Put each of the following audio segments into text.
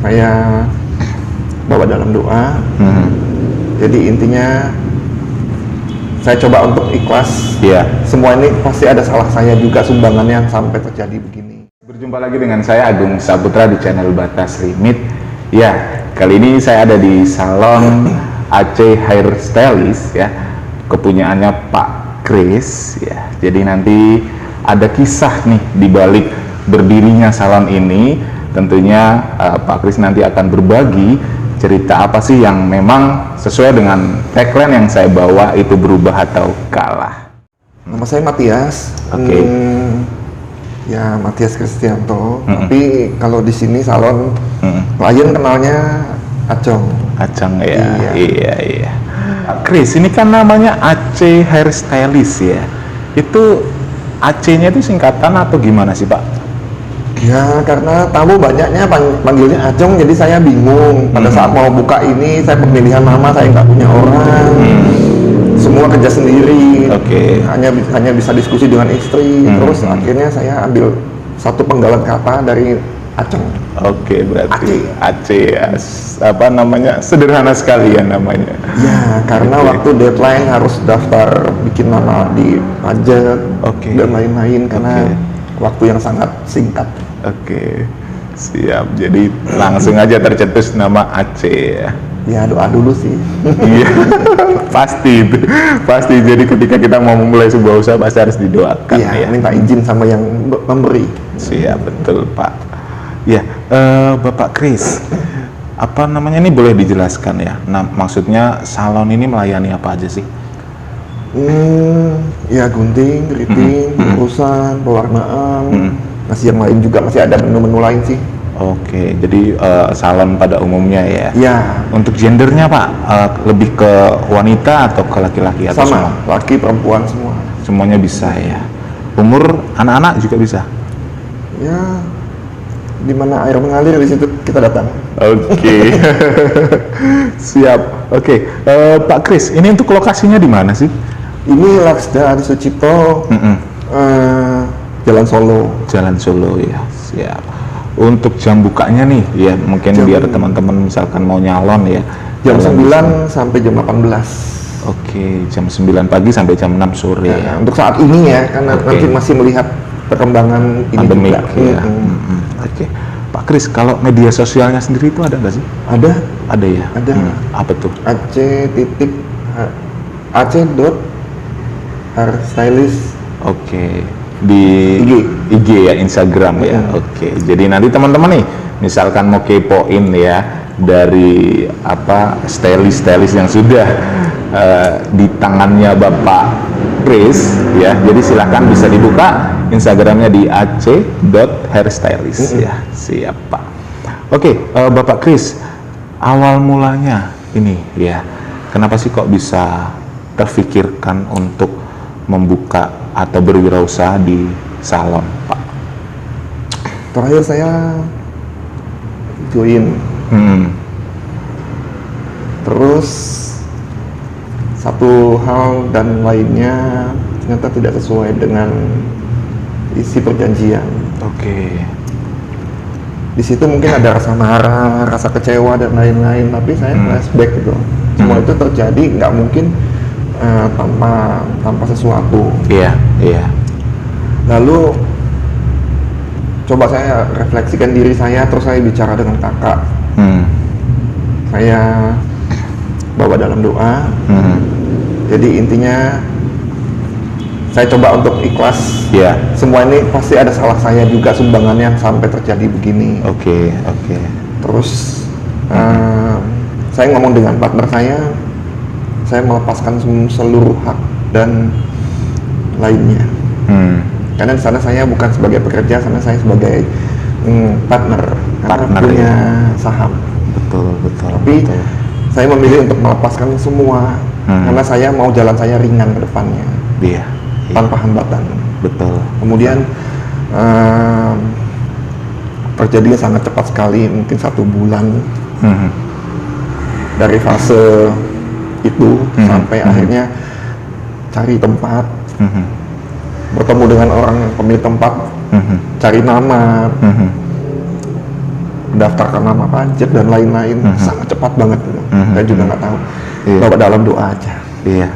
saya bawa dalam doa. Jadi intinya saya coba untuk ikhlas. Semua ini pasti ada salah saya juga sumbangannya sampai terjadi begini. Berjumpa lagi dengan saya Agung Saputra di channel Batas Limit. Ya, kali ini saya ada di salon Aceh Hairstylist ya, kepunyaannya Pak Chris ya. Jadi nanti ada kisah nih di balik berdirinya salon ini. Tentunya Pak Chris nanti akan berbagi cerita apa sih yang memang sesuai dengan tagline yang saya bawa, itu berubah atau kalah. Nama saya Matias. Ya, Matias Kristianto. Tapi kalau di sini salon klien kenalnya Acong. Acong ya. Iya. Pak Chris, ini kan namanya Aceh Hairstylist ya. Itu AC-nya itu singkatan atau gimana sih Pak? Ya, karena tamu banyaknya panggilnya Acong, jadi saya bingung. Pada saat mau buka ini, saya pemilihan nama saya nggak punya orang. Semua kerja sendiri. Hanya bisa diskusi dengan istri. Terus akhirnya saya ambil satu penggalan kata dari Acong. Berarti Aceh ya, apa namanya, sederhana sekali ya namanya. Ya, karena waktu deadline harus daftar bikin nama di pajak dan lain-lain, karena waktu yang sangat singkat. Siap. Jadi langsung aja tercetus nama Aceh ya. Ya, doa dulu sih. Iya, pasti. Jadi ketika kita mau memulai sebuah usaha pasti harus didoakan ya. Minta izin sama yang memberi. Siap, betul Pak. Ya, Bapak Chris, apa namanya ini boleh dijelaskan ya? Nah, maksudnya salon ini melayani apa aja sih? Ya, gunting, keriting, perusan, pewarnaan, masih yang lain juga, masih ada menu-menu lain sih. Jadi salon pada umumnya ya. Ya. Untuk gendernya Pak, lebih ke wanita atau ke laki-laki atau sama? Semua? Laki, perempuan semua. Semuanya bisa ya. Umur anak-anak juga bisa? Ya, di mana air mengalir di situ kita datang. Siap. Pak Chris, ini untuk lokasinya di mana sih? Ini Laksda Adi Sucipto, Jalan Solo. Jalan Solo ya, siap. Untuk jam bukanya nih, ya mungkin biar teman-teman misalkan mau nyalon ya. Jam 9 sampai jam 18. Jam 9 pagi sampai jam 6 sore ya. Untuk saat ini ya, karena nanti masih melihat perkembangan ini pandemik juga. Ya. Pak Chris, kalau media sosialnya sendiri itu ada nggak sih? Ada ya? Ada. Apa tuh? Hairstylist. Di IG ya, Instagram ya. Jadi nanti teman-teman nih, misalkan mau kepoin ya dari apa stylist yang sudah di tangannya Bapak Chris ya. Jadi silahkan bisa dibuka Instagramnya di aceh.hairstylist ya. Siap Pak. Bapak Chris, awal mulanya ini ya, kenapa sih kok bisa terfikirkan untuk membuka atau berwirausaha di salon Pak? Terakhir saya join. Terus satu hal dan lainnya ternyata tidak sesuai dengan isi perjanjian. Di situ mungkin ada rasa marah, rasa kecewa dan lain-lain, tapi saya flashback gitu. Semua itu terjadi nggak mungkin tanpa sesuatu. Iya. Lalu coba saya refleksikan diri saya, terus saya bicara dengan kakak. Saya bawa dalam doa. Jadi intinya saya coba untuk ikhlas. Semua ini pasti ada salah saya juga sumbangannya sampai terjadi begini. Terus saya ngomong dengan partner saya melepaskan seluruh hak dan lainnya. Karena di sana saya bukan sebagai pekerja, sana saya sebagai partner punya saham. Betul. Tapi saya memilih untuk melepaskan semua karena saya mau jalan saya ringan ke depannya. Tanpa hambatan. Kemudian terjadinya sangat cepat sekali, mungkin 1 bulan dari fase itu sampai akhirnya cari tempat, bertemu dengan orang pemilik tempat, cari nama, mendaftarkan nama pajak dan lain-lain, sangat cepat banget. Saya juga nggak tahu. Iya. Bawa dalam doa aja. Iya.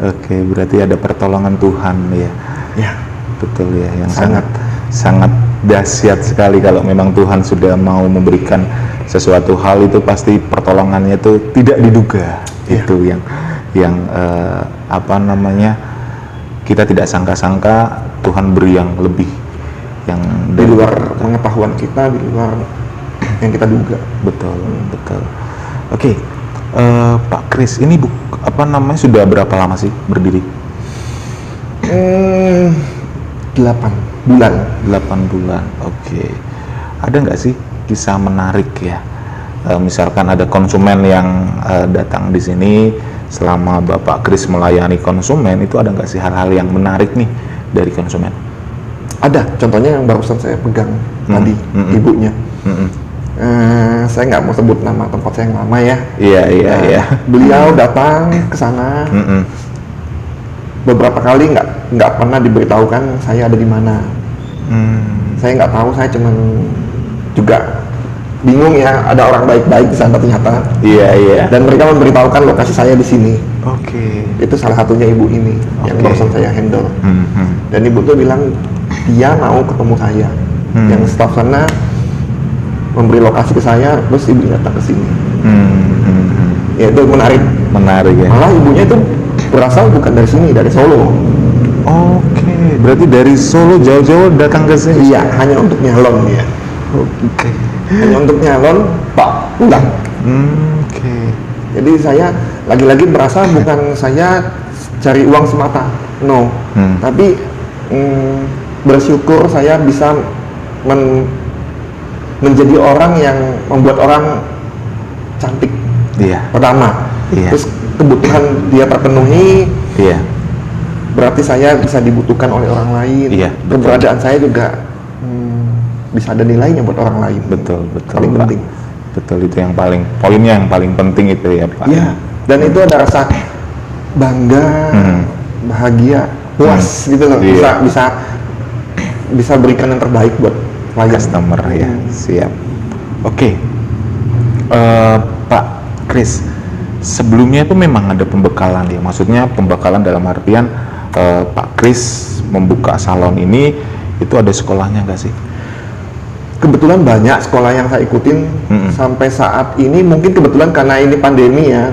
Oke, berarti ada pertolongan Tuhan ya. Ya, Betul ya, yang sangat dahsyat sekali kalau memang Tuhan sudah mau memberikan sesuatu hal itu pasti pertolongannya itu tidak diduga. Iya. Itu yang apa namanya, kita tidak sangka-sangka Tuhan beri yang lebih, yang di luar pengetahuan kita, di luar yang kita duga. betul. Oke, Pak Kris, ini apa namanya, sudah berapa lama sih berdiri? 8 bulan. 8 bulan. Oke. Ada nggak sih kisah menarik ya? Misalkan ada konsumen yang datang di sini, selama Bapak Kris melayani konsumen, itu ada nggak sih hal-hal yang menarik nih dari konsumen? Ada, contohnya yang barusan saya pegang tadi, ibunya. Saya nggak mau sebut nama tempat saya yang lama ya. Iya. Beliau datang ke sana. Beberapa kali nggak pernah diberitahukan saya ada di mana. Saya nggak tahu, saya cuman juga bingung ya, ada orang baik-baik di sana ternyata. Iya. Dan mereka memberitahukan lokasi saya di sini. Oke. Itu salah satunya ibu ini yang barusan saya handle. Dan ibu tuh bilang dia mau ketemu saya. Yang staf sana memberi lokasi ke saya, terus ibu datang ke sini. Ya itu menarik. Menarik ya. Malah ibunya itu berasal bukan dari sini, dari Solo. Oke, berarti dari Solo jauh-jauh datang ke sini? Iya, hanya untuk nyalon dia. Oke. Hanya untuk nyalon, Pak, pulang. Oke. Jadi saya lagi-lagi berasa bukan saya cari uang semata, no. Tapi bersyukur saya bisa menjadi orang yang membuat orang cantik. Iya. Pertama, Iya. terus kebutuhan dia terpenuhi. Iya. Berarti saya bisa dibutuhkan oleh orang lain. Iya, Keberadaan saya juga bisa ada nilainya buat orang lain. Betul, Paling Pak. penting. Betul, itu yang poinnya yang paling penting itu ya Pak. Iya. Dan itu ada rasa bangga, bahagia, puas gitu loh. Iya. Bisa berikan yang terbaik buat klien. Customer ya, siap. Oke. Pak Kris, sebelumnya itu memang ada pembekalan ya, maksudnya pembekalan dalam artian Pak Kris membuka salon ini, itu ada sekolahnya nggak sih? Kebetulan banyak sekolah yang saya ikutin sampai saat ini, mungkin kebetulan karena ini pandemi ya,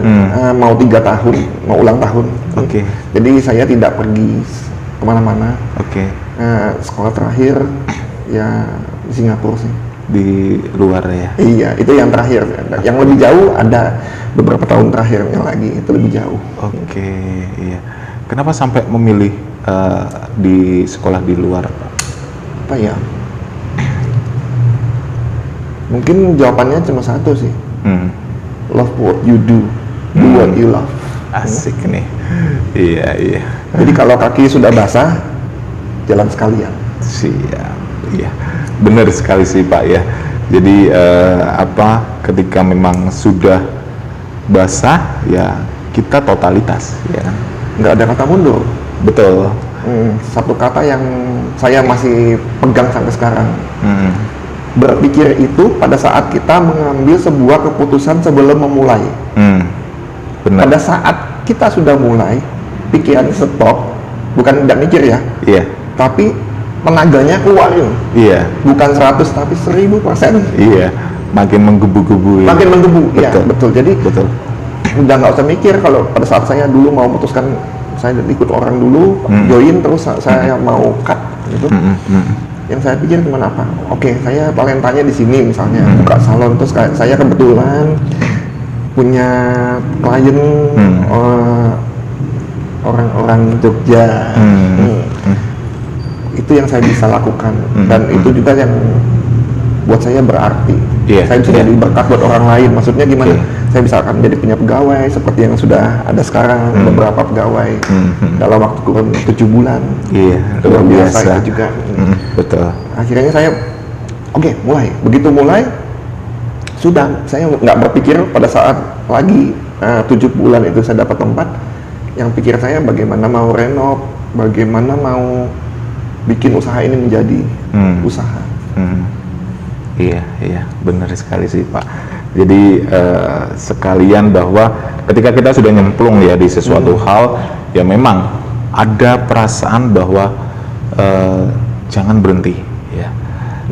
mau 3 tahun, mau ulang tahun. Oke. Jadi saya tidak pergi kemana-mana. Oke. Sekolah terakhir ya di Singapura sih. Di luar ya? Iya, itu yang terakhir. Yang lebih jauh ada beberapa tahun terakhirnya lagi, itu lebih jauh. Oke, iya. Kenapa sampai memilih di sekolah di luar, Pak? Apa ya? Mungkin jawabannya cuma satu sih. Love what you do what you love. Asik nih. Iya. Jadi kalau kaki sudah basah, jalan sekalian. Siap. Iya. Benar sekali sih Pak ya. Jadi ketika memang sudah basah ya kita totalitas ya. Nggak ada kata mundur. Betul. Satu kata yang saya masih pegang sampai sekarang. Berpikir itu pada saat kita mengambil sebuah keputusan sebelum memulai. Benar. Pada saat kita sudah mulai, pikiran stop, bukan tidak mikir ya. Iya. Tapi tenaganya keluar yuk. Iya. Bukan 100 tapi 1000%. Iya. Makin menggebu-gebu. Ya. Makin menggebu. Iya, Betul. betul. Jadi Betul. udah nggak usah mikir. Kalau pada saat saya dulu mau memutuskan, saya ikut orang dulu, join terus saya mau cut gitu. Yang saya pikir cuma apa? Oke, saya talentanya di sini misalnya buka salon, terus saya kebetulan punya klien orang-orang Jogja. Itu yang saya bisa lakukan dan itu juga yang buat saya berarti. Saya bisa jadi berkat buat orang lain. Maksudnya gimana? Saya bisa akan jadi punya pegawai seperti yang sudah ada sekarang, beberapa pegawai dalam waktu kurang 7 bulan. Iya, luar biasa itu juga. Betul. Akhirnya saya mulai. Begitu mulai sudah saya nggak berpikir pada saat lagi 7 bulan itu saya dapat tempat. Yang pikir saya bagaimana mau renov, bagaimana mau bikin usaha ini menjadi usaha. Iya, benar sekali sih Pak. Jadi sekalian bahwa ketika kita sudah nyemplung ya di sesuatu hal, ya memang ada perasaan bahwa jangan berhenti, ya.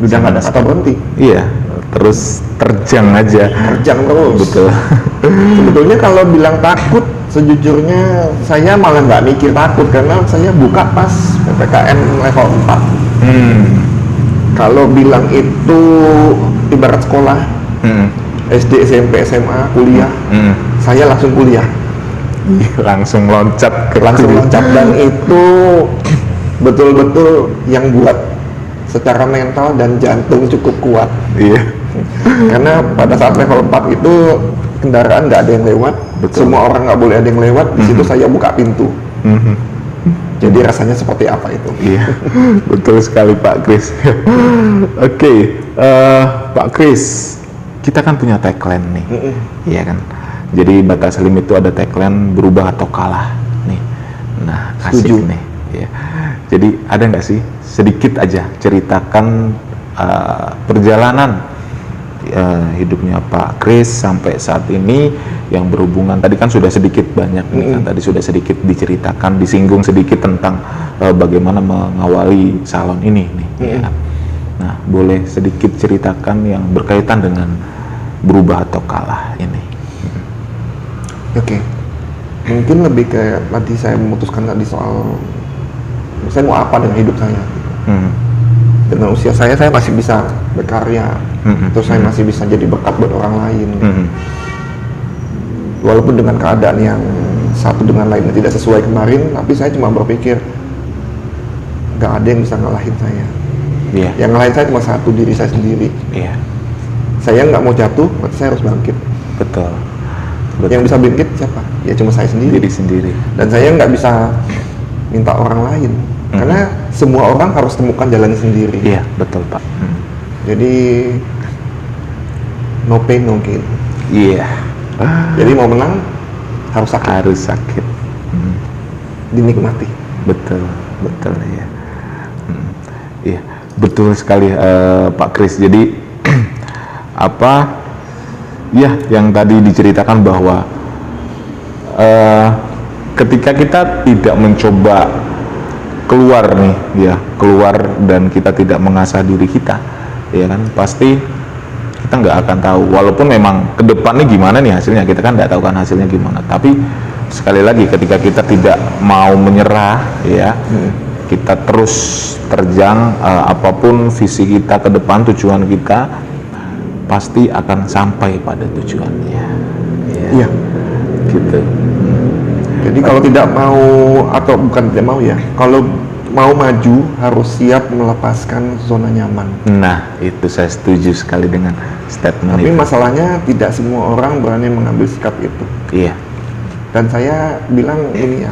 Jangan ada kata berhenti. Iya, terus terjang aja. Terjang terus. Betul. Sebetulnya kalau bilang takut, sejujurnya saya malah nggak mikir takut karena saya buka pas PPKM level 4. Kalau bilang itu ibarat sekolah, SD, SMP, SMA, kuliah, saya langsung kuliah. Langsung loncat Dan itu betul-betul yang buat secara mental dan jantung cukup kuat. Iya. Karena pada saat level 4 itu kendaraan nggak ada yang lewat, semua orang nggak boleh ada yang lewat. Di situ saya buka pintu. Jadi rasanya seperti apa itu? Iya, betul sekali Pak Kris. Oke, Pak Kris, kita kan punya tagline nih, iya kan? Jadi Batas Limit itu ada tagline berubah atau kalah nih. Nah, asik Setuju. nih. Ya. Jadi ada nggak sih sedikit aja ceritakan perjalanan hidupnya Pak Kris sampai saat ini yang berhubungan, tadi kan sudah sedikit banyak nih kan, tadi sudah sedikit diceritakan, disinggung sedikit tentang bagaimana mengawali salon ini nih, ya kan? Nah, boleh sedikit ceritakan yang berkaitan dengan berubah atau kalah ini. Oke. Mungkin lebih ke tadi saya memutuskan tadi soal saya mau apa dengan hidup saya. Dengan usia saya masih bisa berkarya, terus saya masih bisa jadi berkat buat orang lain. Walaupun dengan keadaan yang satu dengan lainnya tidak sesuai kemarin, tapi saya cuma berpikir nggak ada yang bisa ngalahin saya. Yang ngalahin saya cuma satu, diri saya sendiri. Saya nggak mau jatuh, berarti saya harus bangkit. Betul. Yang bisa bangkit siapa? Ya cuma saya sendiri. Diri sendiri. Dan saya nggak bisa minta orang lain, karena semua orang harus temukan jalannya sendiri. Iya, betul Pak. Jadi no pain no gain. Iya. Jadi mau menang harus sakit. Harus sakit. Dinikmati. Betul ya. Iya, betul sekali Pak Kris. Jadi apa? Ya, yang tadi diceritakan bahwa ketika kita tidak mencoba keluar dan kita tidak mengasah diri kita, ya kan, pasti kita nggak akan tahu. Walaupun memang ke depannya gimana nih hasilnya, kita kan nggak tahu kan hasilnya gimana. Tapi sekali lagi ketika kita tidak mau menyerah, ya, kita terus terjang, apapun visi kita ke depan, tujuan kita pasti akan sampai pada tujuannya. Iya. Gitu. Jadi kalau tidak mau, atau bukan tidak mau ya, kalau mau maju harus siap melepaskan zona nyaman. Nah, itu saya setuju sekali dengan statement Tapi itu. masalahnya tidak semua orang berani mengambil sikap itu. Iya. Dan saya bilang ini ya,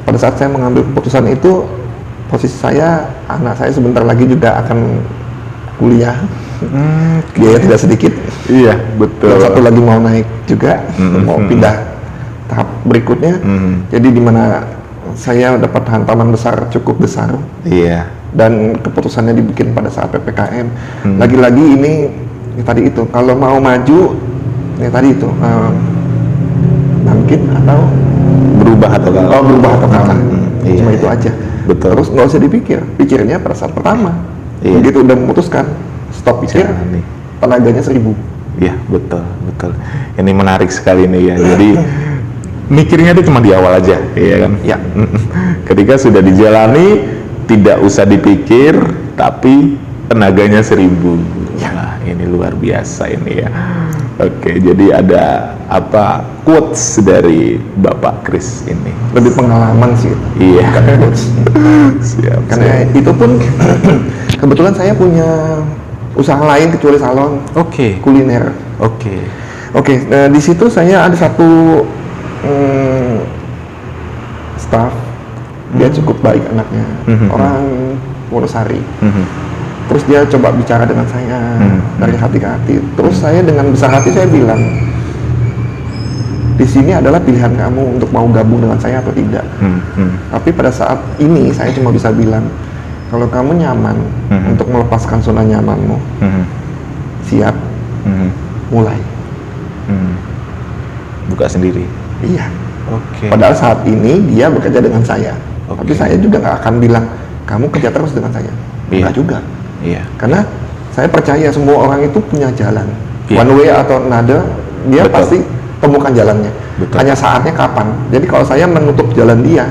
pada saat saya mengambil keputusan itu, posisi saya, anak saya sebentar lagi juga akan kuliah. Biaya tidak sedikit. Iya, betul. Dan satu lagi mau naik juga, mau pindah tahap berikutnya. Jadi di mana saya dapat hantaman besar, cukup besar. Iya. Dan keputusannya dibikin pada saat PPKM. Lagi-lagi ini ya tadi itu, kalau mau maju ya tadi itu, bangkit atau Berubah atau kalah. berubah atau kalah. Iya, Cuma itu aja. Betul. Terus nggak usah dipikir, pikirnya pada saat pertama. Iya. Begitu udah memutuskan, stop pikir, Jalani. tenaganya 1000. Iya, betul. Ini menarik sekali nih ya. Jadi mikirnya itu cuma di awal aja, ya kan? Ya. Ketika sudah dijalani, tidak usah dipikir, tapi tenaganya 1000. Ya. Nah, ini luar biasa ini ya. Oke, jadi ada apa quotes dari Bapak Kris ini? Lebih pengalaman sih. Iya. Bukan quotes. Siap. Karena itu pun kebetulan saya punya usaha lain kecuali salon. Oke. Kuliner. Oke. Nah, di situ saya ada satu staff, dia cukup baik anaknya, orang Wonosari. Terus dia coba bicara dengan saya dari hati ke hati. Terus saya dengan besar hati saya bilang, di sini adalah pilihan kamu untuk mau gabung dengan saya atau tidak. Tapi pada saat ini saya cuma bisa bilang, kalau kamu nyaman untuk melepaskan zona nyamanmu, siap, mulai. Buka sendiri. Iya. Oke. Padahal saat ini dia bekerja dengan saya. Tapi saya juga nggak akan bilang kamu kerja terus dengan saya. Enggak juga. Iya. Karena saya percaya semua orang itu punya jalan. One way atau another, dia pasti temukan jalannya. Hanya saatnya kapan. Jadi kalau saya menutup jalan dia,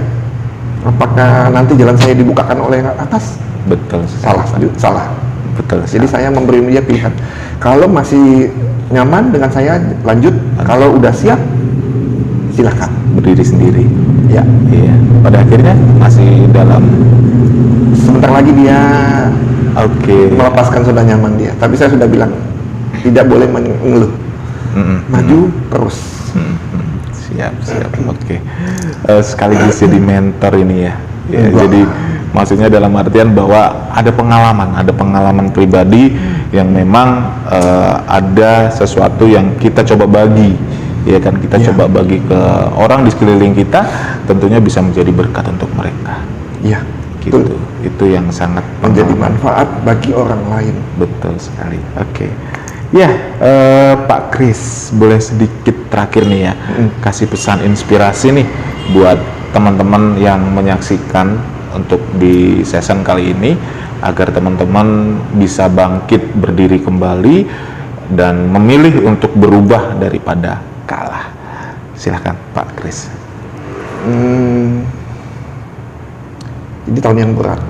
apakah nanti jalan saya dibukakan oleh atas? Betul. Salah. Betul. Jadi sekali. saya memberi dia pilihan. Kalau masih nyaman dengan saya, lanjut. Kalau udah siap, silakan berdiri sendiri. Ya. Iya. Pada akhirnya masih dalam. Sebentar lagi dia melepaskan sudah nyaman dia. Tapi saya sudah bilang tidak boleh mengeluh. Maju terus. Siap. Oke. Sekaligus jadi mentor ini ya. Jadi maksudnya dalam artian bahwa ada pengalaman pribadi yang memang ada sesuatu yang kita coba bagi, ya kan, kita coba bagi ke orang di sekeliling kita, tentunya bisa menjadi berkat untuk mereka. Iya. Gitu. Itu yang sangat menjadi manfaat bagi orang lain. Betul sekali. Oke. Ya, Pak Kris, boleh sedikit terakhir nih ya, kasih pesan inspirasi nih buat teman-teman yang menyaksikan untuk di season kali ini, agar teman-teman bisa bangkit berdiri kembali dan memilih untuk berubah daripada kalah. Silahkan Pak Kris. Ini tahun yang berat,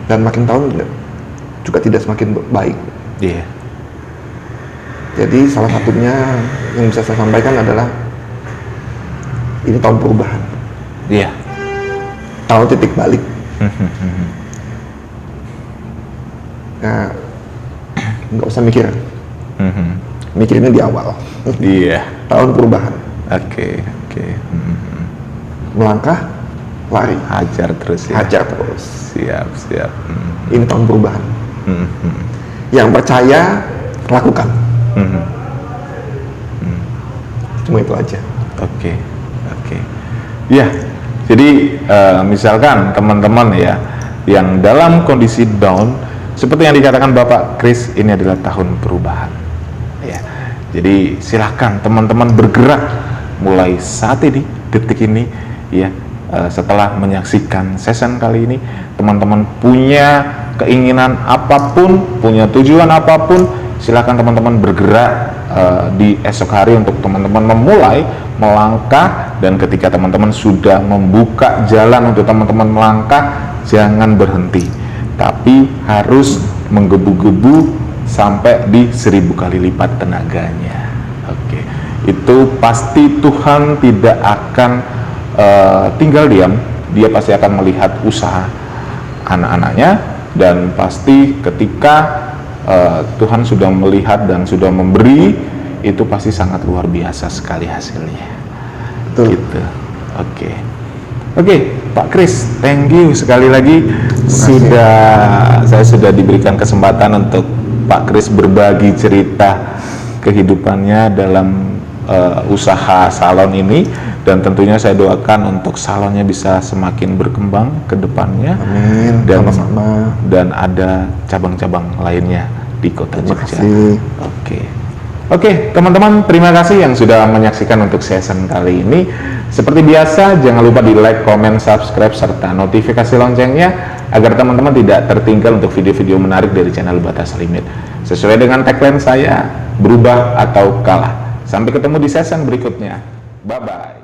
dan makin tahun juga tidak semakin baik. Iya. Jadi salah satunya yang bisa saya sampaikan adalah ini tahun perubahan. Iya. Tahun titik balik. Nah, nggak usah mikir. Mikirnya di awal. Iya. Tahun perubahan. Oke. Melangkah, lari. Hajar terus ya. Hajar terus. Siap. Ini tahun perubahan. Yang percaya, lakukan. Cuma itu aja. Oke. Ya, jadi misalkan teman-teman ya yang dalam kondisi down, seperti yang dikatakan Bapak Kris, ini adalah tahun perubahan. Ya, jadi silakan teman-teman bergerak mulai saat ini, detik ini, ya. Setelah menyaksikan season kali ini, teman-teman punya keinginan apapun, punya tujuan apapun, silakan teman-teman bergerak di esok hari untuk teman-teman memulai melangkah. Dan ketika teman-teman sudah membuka jalan untuk teman-teman melangkah, jangan berhenti, tapi harus menggebu-gebu sampai di 1000 kali lipat tenaganya. Oke. Itu pasti Tuhan tidak akan tinggal diam. Dia pasti akan melihat usaha anak-anaknya, dan pasti ketika Tuhan sudah melihat dan sudah memberi, itu pasti sangat luar biasa sekali hasilnya. Betul. Gitu. Oke, Pak Kris, thank you sekali lagi. Saya sudah diberikan kesempatan untuk Pak Kris berbagi cerita kehidupannya dalam usaha salon ini, dan tentunya saya doakan untuk salonnya bisa semakin berkembang ke depannya. Amin. Sama-sama. Dan ada cabang-cabang lainnya di kota Jogja. Oke, teman-teman, terima kasih yang sudah menyaksikan untuk season kali ini. Seperti biasa, jangan lupa di like, comment, subscribe, serta notifikasi loncengnya, agar teman-teman tidak tertinggal untuk video-video menarik dari channel Batas Limit. Sesuai dengan tagline saya, berubah atau kalah. Sampai ketemu di season berikutnya. Bye-bye.